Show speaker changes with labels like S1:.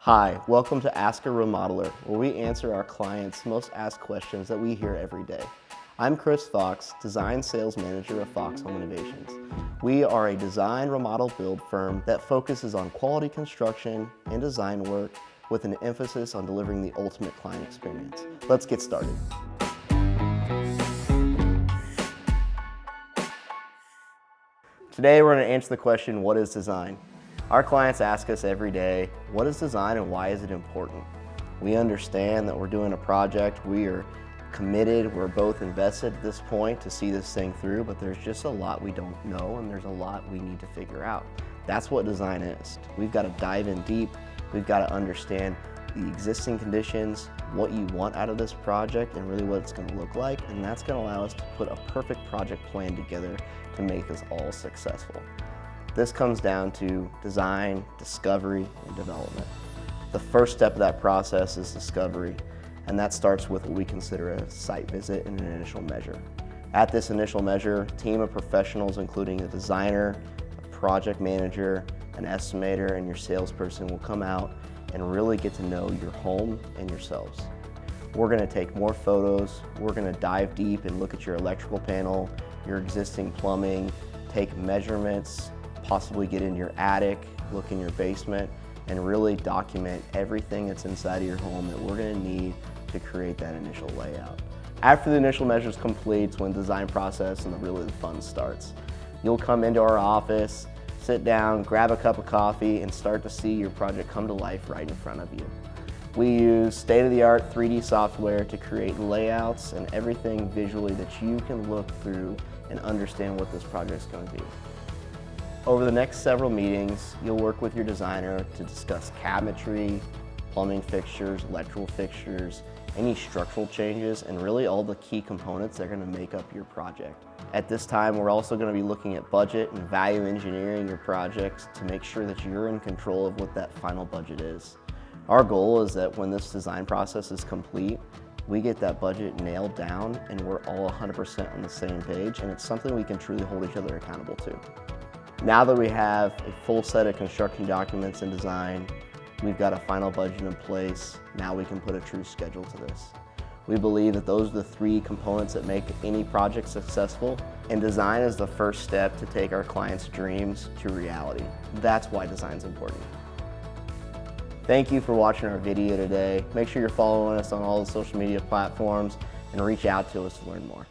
S1: Hi, welcome to Ask a Remodeler, where we answer our clients' most asked questions that we hear every day. I'm Chris Fox, Design Sales Manager of Fox Home Innovations. We are a design, remodel, build firm that focuses on quality construction and design work with an emphasis on delivering the ultimate client experience. Let's get started. Today we're going to answer the question, what is design? Our clients ask us every day, what is design and why is it important? We understand that we're doing a project, we are committed, we're both invested at this point to see this thing through, but there's just a lot we don't know and there's a lot we need to figure out. That's what design is. We've got to dive in deep, we've got to understand the existing conditions, what you want out of this project and really what it's going to look like, and that's going to allow us to put a perfect project plan together to make us all successful. This comes down to design, discovery, and development. The first step of that process is discovery, and that starts with what we consider a site visit and an initial measure. At this initial measure, a team of professionals, including a designer, a project manager, an estimator, and your salesperson will come out and really get to know your home and yourselves. We're going to take more photos, we're going to dive deep and look at your electrical panel, your existing plumbing, take measurements, possibly get in your attic, look in your basement, and really document everything that's inside of your home that we're going to need to create that initial layout. After the initial measure is complete, it's when the design process and really the fun starts. You'll come into our office, sit down, grab a cup of coffee, and start to see your project come to life right in front of you. We use state-of-the-art 3D software to create layouts and everything visually that you can look through and understand what this project is going to be. Over the next several meetings, you'll work with your designer to discuss cabinetry, plumbing fixtures, electrical fixtures, any structural changes, and really all the key components that are going to make up your project. At this time, we're also going to be looking at budget and value engineering your projects to make sure that you're in control of what that final budget is. Our goal is that when this design process is complete, we get that budget nailed down and we're all 100% on the same page, and it's something we can truly hold each other accountable to. Now that we have a full set of construction documents and design, we've got a final budget in place, now we can put a true schedule to this. We believe that those are the three components that make any project successful, and design is the first step to take our clients' dreams to reality. That's why design is important. Thank you for watching our video today. Make sure you're following us on all the social media platforms and reach out to us to learn more.